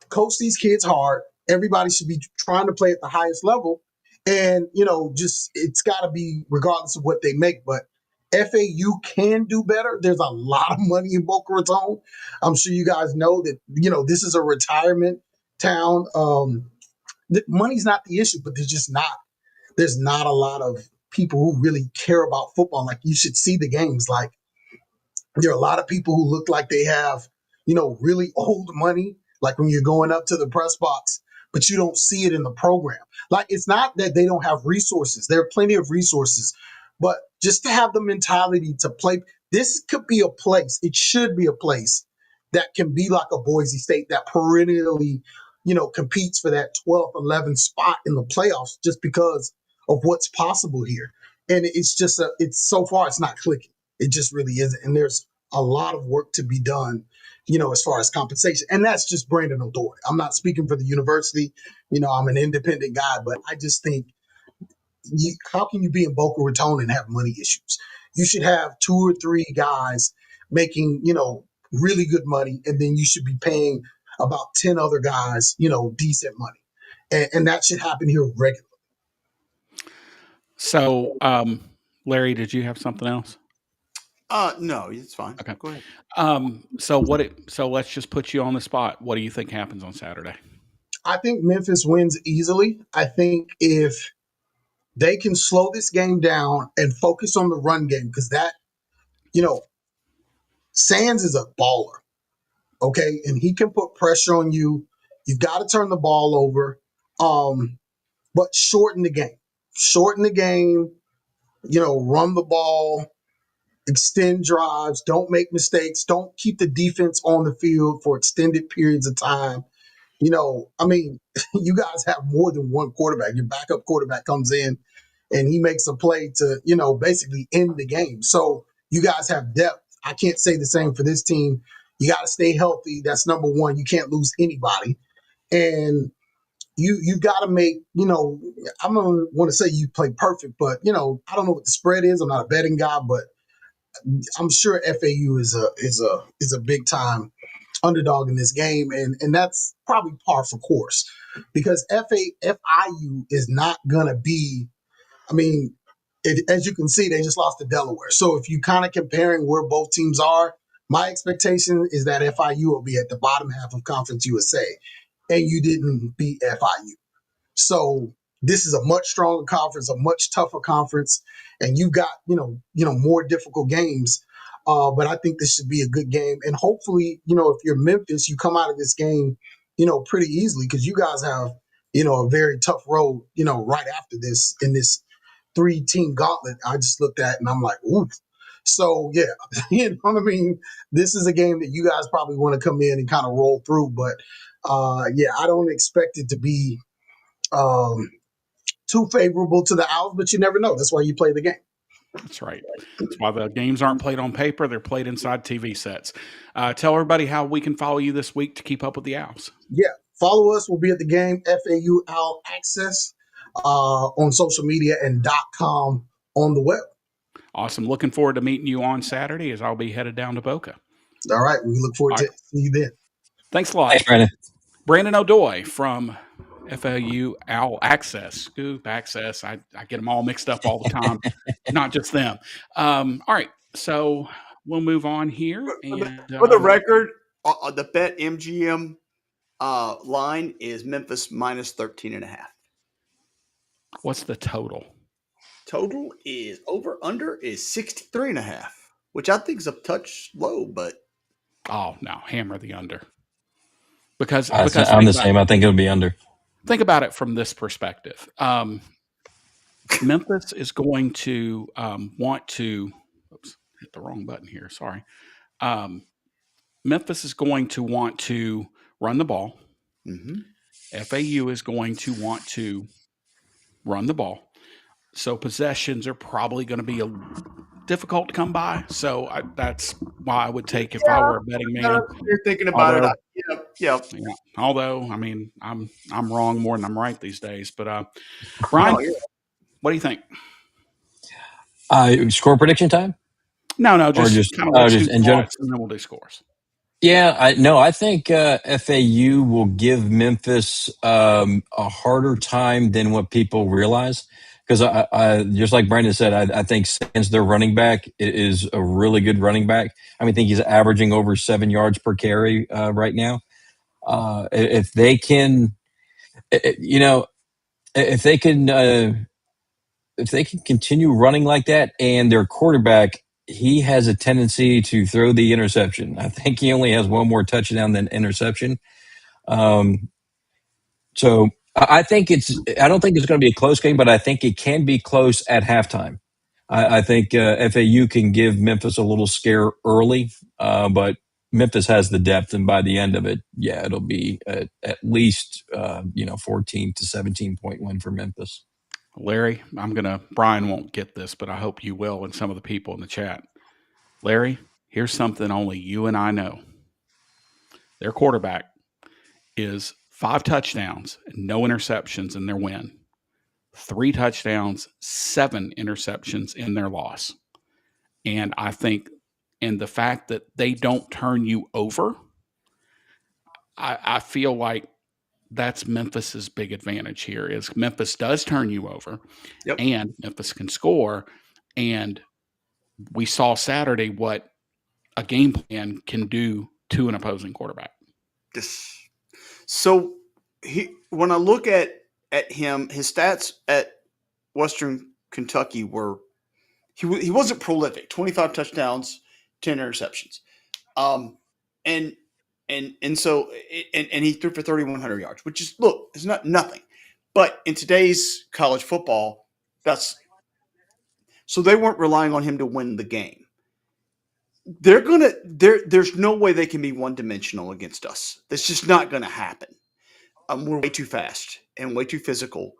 F: Coach these kids hard. Everybody should be trying to play at the highest level. And, just it's got to be regardless of what they make. But FAU can do better. There's a lot of money in Boca Raton. I'm sure you guys know that, this is a retirement town. Money's not the issue, but there's not a lot of people who really care about football. Like, you should see the games. Like, there are a lot of people who look like they have, really old money, like when you're going up to the press box, but you don't see it in the program. Like, it's not that they don't have resources. There are plenty of resources, but just to have the mentality to play, this could be a place, it should be a place that can be like a Boise State that perennially, competes for that 12th, 11th spot in the playoffs just because of what's possible here. And it's just, it's so far, it's not clicking. It just really isn't. And there's a lot of work to be done, as far as compensation. And that's just Brandon Odom. I'm not speaking for the university. I'm an independent guy, but I just think, how can you be in Boca Raton and have money issues? You should have 2 or 3 guys making, really good money, and then you should be paying about 10 other guys, decent money. And that should happen here regularly.
B: So, Larry, did you have something else?
D: No, it's fine.
B: Okay.
D: Go ahead.
B: So let's just put you on the spot. What do you think happens on Saturday?
F: I think Memphis wins easily. I think if they can slow this game down and focus on the run game, because that, Sands is a baller, okay? And he can put pressure on you. You've got to turn the ball over, but shorten the game. Shorten the game, run the ball, extend drives, don't make mistakes, don't keep the defense on the field for extended periods of time. You guys have more than one quarterback. Your backup quarterback comes in and he makes a play to, basically end the game. So you guys have depth. I can't say the same for this team. You got to stay healthy. That's number one. You can't lose anybody. And you got to make, I don't want to say you play perfect, but, I don't know what the spread is. I'm not a betting guy, but I'm sure FAU is a big time underdog in this game, and that's probably par for course because FIU is not gonna be. As you can see, they just lost to Delaware. So if you kind of comparing where both teams are, my expectation is that FIU will be at the bottom half of Conference USA, and you didn't beat FIU. So this is a much stronger conference, a much tougher conference, and you've got more difficult games. But I think this should be a good game, and hopefully, if you're Memphis, you come out of this game, pretty easily because you guys have a very tough road, right after this in this 3-team gauntlet. I just looked at and I'm like, ooh. So yeah, you know what I mean. This is a game that you guys probably want to come in and kind of roll through, but I don't expect it to be too favorable to the Owls, but you never know. That's why you play the game.
B: That's right. That's why the games aren't played on paper. They're played inside TV sets. Tell everybody how we can follow you this week to keep up with the Owls.
F: Yeah. Follow us. We'll be at the game, FAU Owl Access on social media and .com on the web.
B: Awesome. Looking forward to meeting you on Saturday as I'll be headed down to Boca.
F: All right. We look forward to seeing you then.
B: Thanks a lot.
C: Thanks, Brandon.
B: Brandon Odom from FAU Owl Access. Scoop, Access. I get them all mixed up all the time. Not just them. All right. So we'll move on here.
D: For the record, the bet MGM line is Memphis minus 13.5.
B: What's the total?
D: Total is over-under is 63.5, which I think is a touch low, but.
B: Oh, no. Hammer the under. Because
C: I'm the same. I think it'll be under.
B: Think about it from this perspective. Memphis is going to want to oops, hit the wrong button here. Sorry. Memphis is going to want to run the ball.
D: Mm-hmm.
B: FAU is going to want to run the ball. So possessions are probably going to be difficult to come by. So that's why I would take if I were a betting man.
D: You're thinking about
B: Although,
D: it. Yeah.
B: yeah, although I mean, I'm wrong more than I'm right these days. But Bryan,
D: Oh, yeah.
B: what do you think?
C: Score prediction time,
B: No,
C: or
B: just
C: just
B: kind of let's do
C: in general?
B: thoughts and then we'll do scores.
C: Yeah, I think FAU will give Memphis a harder time than what people realize. Because I just like Brandon said, I think Sands, their running back, is a really good running back. I think he's averaging over 7 yards per carry right now. If they can, you know, if they can, if they can continue running like that, and their quarterback, he has a tendency to throw the interception. I think he only has one more touchdown than interception. So I think I don't think it's going to be a close game, but I think it can be close at halftime. I think FAU can give Memphis a little scare early, but Memphis has the depth, and by the end of it, yeah, it'll be at least 14 to 17 point win for Memphis.
B: Larry, Bryan won't get this, but I hope you will, and some of the people in the chat. Larry, here's something only you and I know. Their quarterback is 5 touchdowns and no interceptions in their win, 3 touchdowns, 7 interceptions in their loss. And I think, and the fact that they don't turn you over, I feel like that's Memphis's big advantage here is Memphis does turn you over,
D: Yep.
B: and Memphis can score. And we saw Saturday what a game plan can do to an opposing quarterback.
D: So when I look at him, his stats at Western Kentucky were he wasn't prolific. 25 touchdowns, 10 interceptions, and so he threw for 3,100 yards, which is it's not nothing, but in today's college football, so they weren't relying on him to win the game. There's no way they can be one dimensional against us. That's just not going to happen. We're way too fast and way too physical.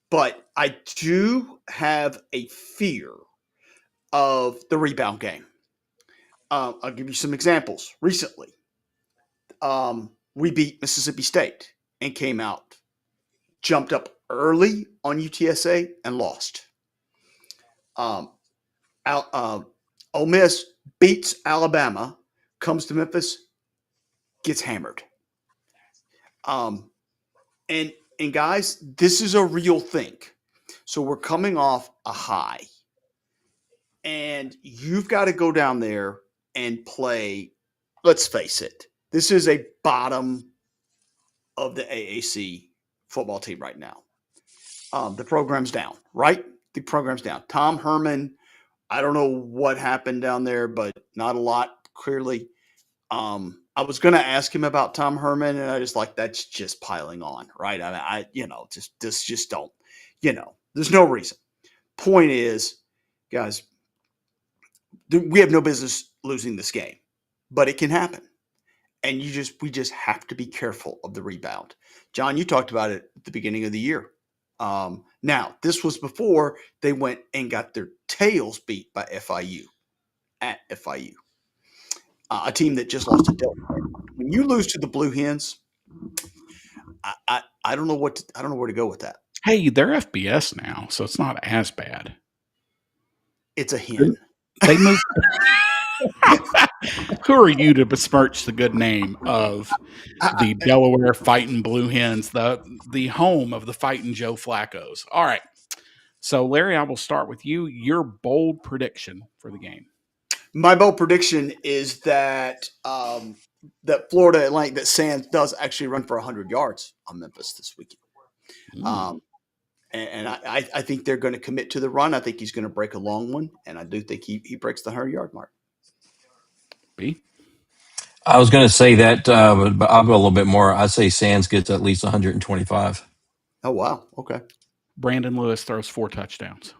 D: But I do have a fear of the rebound game. I'll give you some examples. Recently, we beat Mississippi State and came out, jumped up early on UTSA and lost. Ole Miss beats Alabama, comes to Memphis, gets hammered. And guys, this is a real thing. So we're coming off a high, and you've got to go down there and play. Let's face it, this is a bottom of the AAC football team right now. The program's down, right? The program's down. Tom Herman, I don't know what happened down there, but not a lot, clearly. I was going to ask him about Tom Herman, and I just that's just piling on, right? I just don't, there's no reason. Point is, guys, we have no business losing this game, but it can happen. And we just have to be careful of the rebound. John, you talked about it at the beginning of the year. Now, this was before they went and got their tails beat by FIU at FIU. A team that just lost to Delaware. When you lose to the Blue Hens, I don't know I don't know where to go with that.
B: Hey, they're FBS now, so it's not as bad.
D: It's a hen.
B: They moved. Who are you to besmirch the good name of the Delaware Fighting Blue Hens, the home of the Fighting Joe Flacco's? All right. So, Larry, I will start with you. Your bold prediction for the game.
D: My bold prediction is that that Florida Atlantic, that Sands does actually run for 100 yards on Memphis this weekend. And I think they're going to commit to the run. I think he's going to break a long one, and I do think he breaks the 100-yard mark.
B: B?
C: I was going to say that, but I'll go a little bit more. I'd say Sands gets at least 125.
D: Oh, wow. Okay.
B: Brandon Lewis throws 4 touchdowns.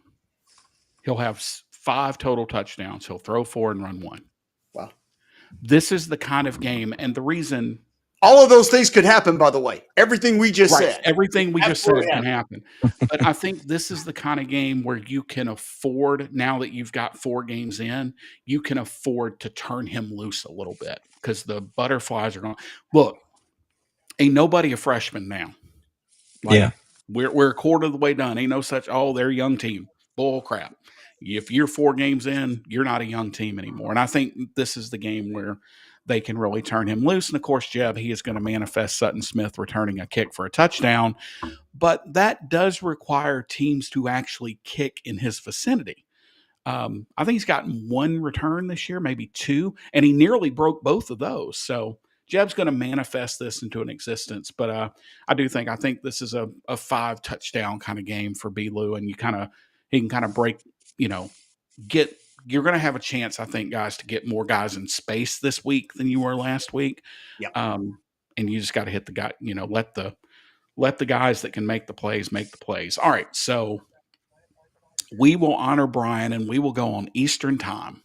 B: He'll have 5 total touchdowns. He'll throw 4 and run 1.
D: Wow.
B: This is the kind of game, and the reason
D: All of those things could happen, by the way. Everything we just said.
B: Everything we just said
D: Absolutely
B: can happen. But I think this is the kind of game where you can afford, now that you've got 4 games in, you can afford to turn him loose a little bit because the butterflies are going. Look, ain't nobody a freshman now.
C: Yeah.
B: We're a quarter of the way done. Ain't no such, they're a young team. Bull crap. If you're 4 games in, you're not a young team anymore. And I think this is the game where they can really turn him loose. And of course, Jeb, he is going to manifest Sutton Smith returning a kick for a touchdown. But that does require teams to actually kick in his vicinity. I think he's gotten 1 return this year, maybe 2, and he nearly broke both of those. So Jeb's going to manifest this into an existence. But I think this is a 5 touchdown kind of game for B-Lou, and he can kind of break, you're going to have a chance, I think, guys, to get more guys in space this week than you were last week.
D: Yep.
B: And you just got to hit the guy, let the guys that can make the plays make the plays. All right. So we will honor Bryan and we will go on Eastern time.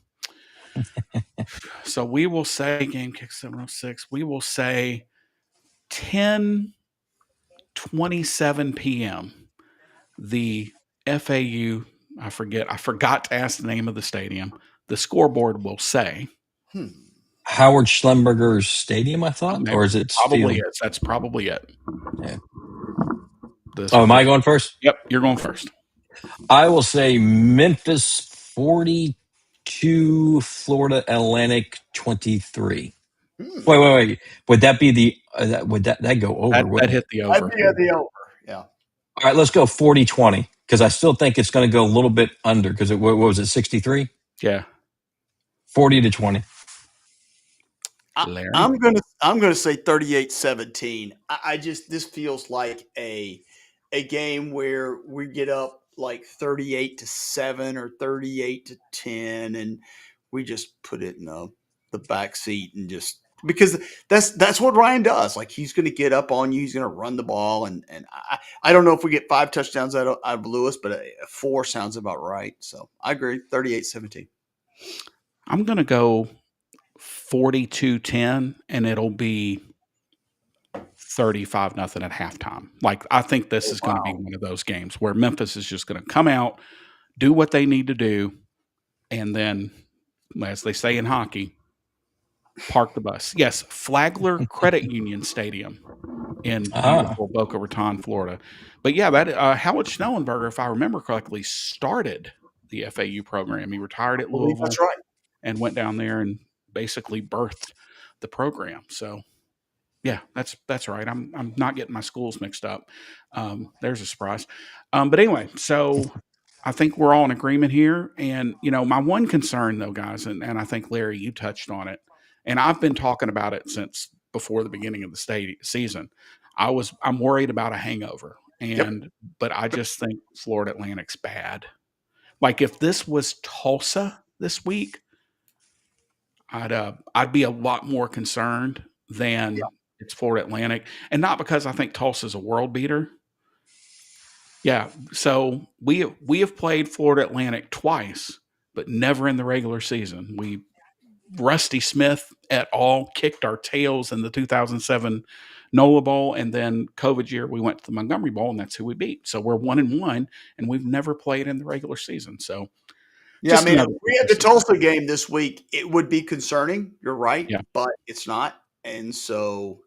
B: So we will say game kick 7:06. We will say 10:27 p.m. The FAU, I forgot to ask the name of the stadium. The scoreboard will say
C: Howard Schlumberger Stadium, I thought, or is it
B: probably
C: Steel?
B: is. That's probably it.
C: Yeah. Am I going first?
B: Yep, you're going first.
C: I will say Memphis 42, Florida Atlantic 23. Wait. Would that be the? Would that go over?
B: That hit the over.
D: I'd be at the over. Yeah.
C: All right, let's go 40-20 because I still think it's going to go a little bit under because what was it, 63?
B: Yeah.
C: 40-20.
B: Larry?
D: I'm gonna say 38-17. I just, this feels like a game where we get up like 38-7 or 38-10, and we just put it in the back seat and just, because that's what Ryan does. Like, he's going to get up on you. He's going to run the ball. And I don't know if we get 5 touchdowns out of Lewis, but a 4 sounds about right. So I agree. 38-17.
B: I'm going to go 42-10, and it'll be 35-0 at halftime. Like, I think this is going to be one of those games where Memphis is just going to come out, do what they need to do, and then, as they say in hockey, park the bus. Yes, Flagler Credit Union Stadium in beautiful Boca Raton, Florida. But yeah, that Howard Schnellenberger, if I remember correctly, started the FAU program. He retired at Louisville.
D: That's right. And
B: went down there and basically birthed the program. So yeah, that's right. I'm not getting my schools mixed up. There's a surprise. But anyway, so I think we're all in agreement here. And, my one concern, though, guys, and I think, Larry, you touched on it, and I've been talking about it since before the beginning of the season. I'm worried about a hangover, but I just think Florida Atlantic's bad. Like, if this was Tulsa this week, I'd be a lot more concerned than it's Florida Atlantic, and not because I think Tulsa's a world beater. Yeah, so we have played Florida Atlantic twice, but never in the regular season. Rusty Smith et al. Kicked our tails in the 2007 NOLA Bowl, and then COVID year we went to the Montgomery Bowl, and that's who we beat. So we're 1-1, and we've never played in the regular season. So
D: yeah, I mean, if we had the Tulsa game this week, it would be concerning. You're right, but it's not, and so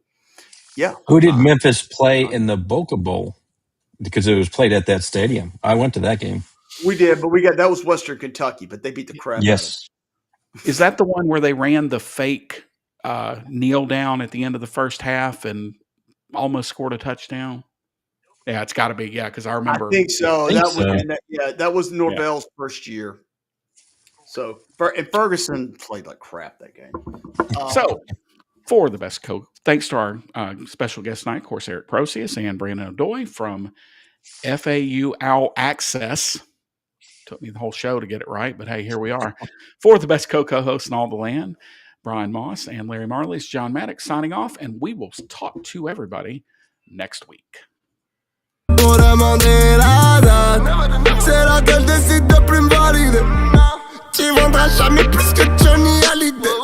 D: yeah.
C: Who did Memphis play in the Boca Bowl? Because it was played at that stadium. I went to that game.
D: We did, but that was Western Kentucky, but they beat the crap out of it.
B: Is that the one where they ran the fake kneel down at the end of the first half and almost scored a touchdown? Yeah, it's got to be. Yeah, because I remember.
D: I think so. That was Norvell's first year. So, and Ferguson played like crap that game.
B: So, for the best coach, thanks to our special guest tonight, of course, Erik Procius and Brandon Odom from FAU Owl Access. Took me the whole show to get it right, but hey, here we are. For the best co-hosts in all the land, Brian Moss and Larry Marley, it's John Maddox signing off, and we will talk to everybody next week.
G: Tu vendras jamais plus que Johnny Hallyday.